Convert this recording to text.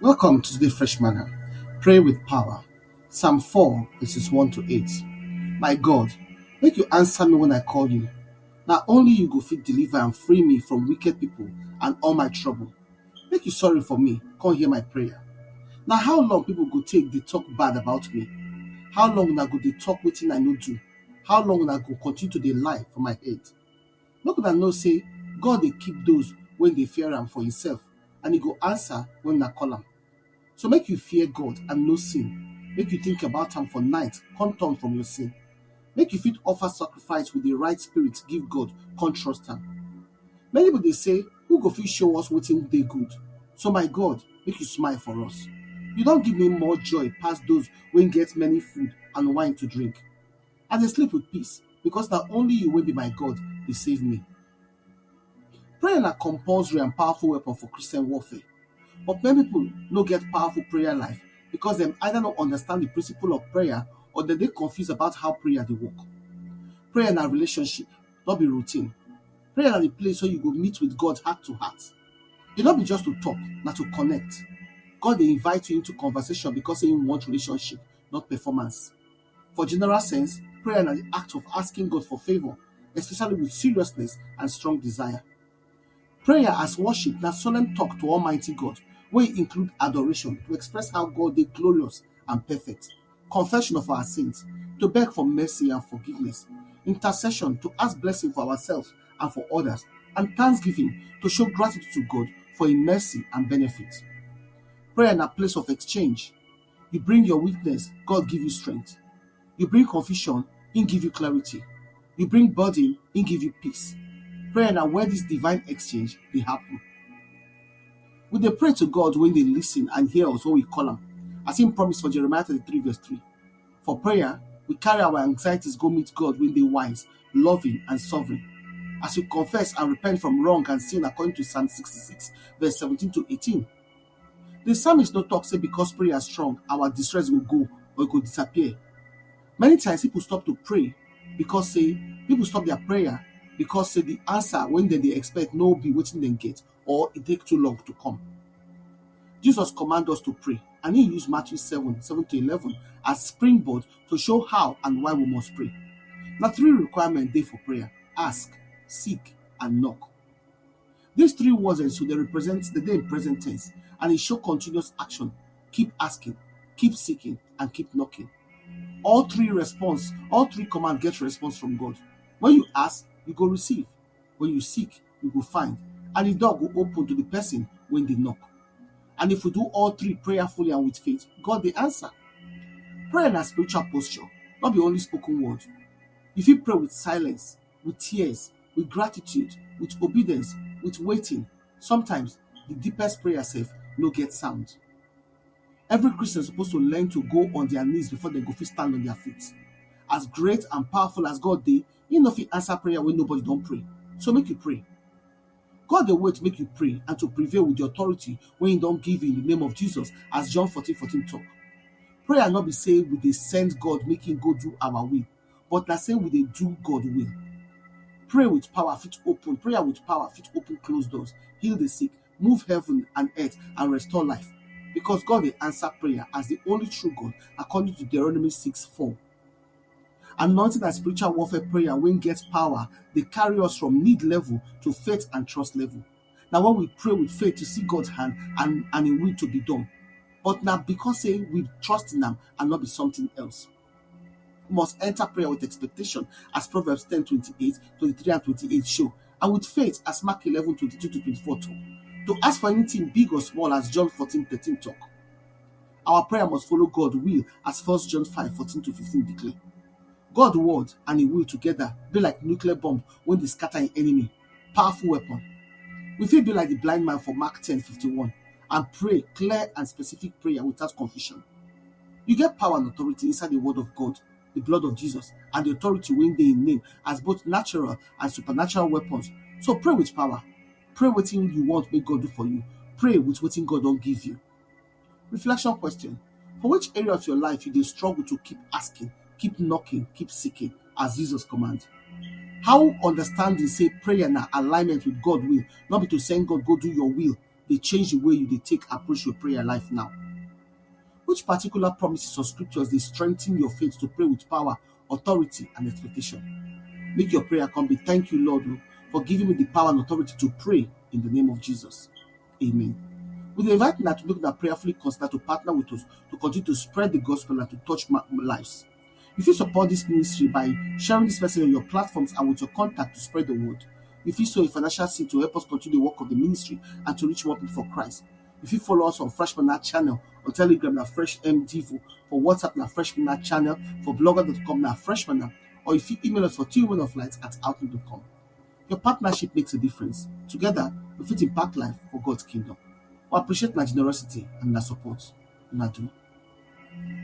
Welcome to the Fresh Manna. Pray with power. Psalm 4, verses 1 to 8. My God, make you answer me when I call you. Not only you go fit deliver and free me from wicked people and all my trouble. Make you sorry for me. Come hear my prayer. Now how long people go take they talk bad about me? How long una go they talk wetin I no do? How long una go continue to dey lie for my head? Make una know say God dey keep those when they fear am for himself, and he go answer when una call am. So make you fear God and no sin. Make you think about am for night, come turn from your sin. Make you fit offer sacrifice with the right spirit, give God, come trust am. Many people dey say, who go fit show us wetin dey good? So my God, make you smile for us. You don give me more joy pass those wey get many food and wine to drink. I dey sleep with peace because na only you wey be my God dey save me. Prayer na compulsory and powerful weapon for Christian warfare. But many people no get powerful prayer life because dem either no understand the principle of prayer or dem dey confused about how prayer dey work. Prayer na relationship, no be routine. Prayer na the place where you go meet with God heart to heart. E no be just to talk, na to connect. God dey invite you into conversation because he want relationship, not performance. For general sense, prayer na the act of asking God for favor, especially with seriousness and strong desire. Prayer as worship na solemn talk to Almighty God wey include adoration to express how God dey glorious and perfect, confession of our sins, to beg for mercy and forgiveness, intercession to ask blessing for ourselves and for others, and thanksgiving to show gratitude to God for his mercy and benefit. Prayer na place of exchange. You bring your weakness, God give you strength. You bring confusion, he give you clarity. You bring burden, he give you peace. Prayer na where this divine exchange dey happen. We dey pray to God when they listen and hear us when we call am, as him promise for Jeremiah 33 verse 3. For prayer, we carry our anxieties go meet God when they wise, loving and sovereign. As we confess and repent from wrong and sin according to Psalm 66 verse 17 to 18. The psalmist no talk say because prayer is strong, our distress will go or it go disappear. Many times people stop to pray because say people stop their prayer because say the answer when they expect no be wetin dem get or it take too long to come. Jesus command us to pray and he use Matthew 7 to 11 as springboard to show how and why we must pray. Now 3 requirements dey for prayer: ask, seek and knock. These 3 words so they represent the day in present tense and it show continuous action. Keep asking, keep seeking and keep knocking. All 3 commands get response from God. When you ask, you go receive. When you seek, you go find. And the door will open to the person when they knock. And if we do all 3 prayerfully and with faith, God will answer. Prayer na spiritual posture, not be only spoken word. You fit pray with silence, with tears, with gratitude, with obedience, with waiting. Sometimes the deepest prayer self no get sound. Every Christian is supposed to learn to go on their knees before they go fit stand on their feet. As great and powerful as God dey, he no fit answer prayer when nobody don pray. So make you pray. God dey wait make you pray and to prevail with the authority wey he don give you in the name of Jesus, as John 14:14 talk. Prayer no be say we dey send God make him go do our will, but na say we dey do God will. Prayer with power fit open closed doors, heal the sick, move heaven and earth and restore life. Because God dey answer prayer as the only true God according to Deuteronomy 6:4. Anointing and spiritual warfare prayer wey get power dey carry us from need level to faith and trust level. Na when we pray with faith to see God's hand and him will to be done. But na because say we trust in am and not be something else. We must enter prayer with expectation as Proverbs 10:28, 23 and 28 show, and with faith as Mark 11:22 to 24 talk. To ask for anything big or small as John 14:13 talk. Our prayer must follow God's will as 1 John 5:14 to 15 declare. God's word and his will together be like nuclear bomb when they scatter an enemy. Powerful weapon. We feel be like the blind man for Mark 10:51 and pray clear and specific prayer without confusion. You get power and authority inside the word of God, the blood of Jesus, and the authority when they in name as both natural and supernatural weapons. So pray with power. Pray wetin you want make God do for you. Pray with wetin God don give you. Reflection question: for which area of your life you dey struggle to keep asking, keep knocking, keep seeking as Jesus command? How understanding say prayer na alignment with God will, not be to send God go do your will, they change the way you they take approach your prayer life now? Which particular promises or scriptures they strengthen your faith to pray with power, authority, and expectation? Make your prayer come be thank you, Lord, for giving me the power and authority to pray in the name of Jesus. Amen. We invite now to make that prayerfully consider to partner with us to continue to spread the gospel and to touch lives. If you support this ministry by sharing this message on your platforms and with your contact to spread the word, if you sow a financial seed to help us continue the work of the ministry and to reach more people for Christ, if you follow us on Freshman channel, on Telegram na Fresh MDivo, for WhatsApp na Freshman channel, for blogger.com na Freshman, or if you email us for twomenoflight@outlook.com. Your partnership makes a difference. Together, we fit impact life for God's kingdom. We appreciate my generosity and my support. Nadu.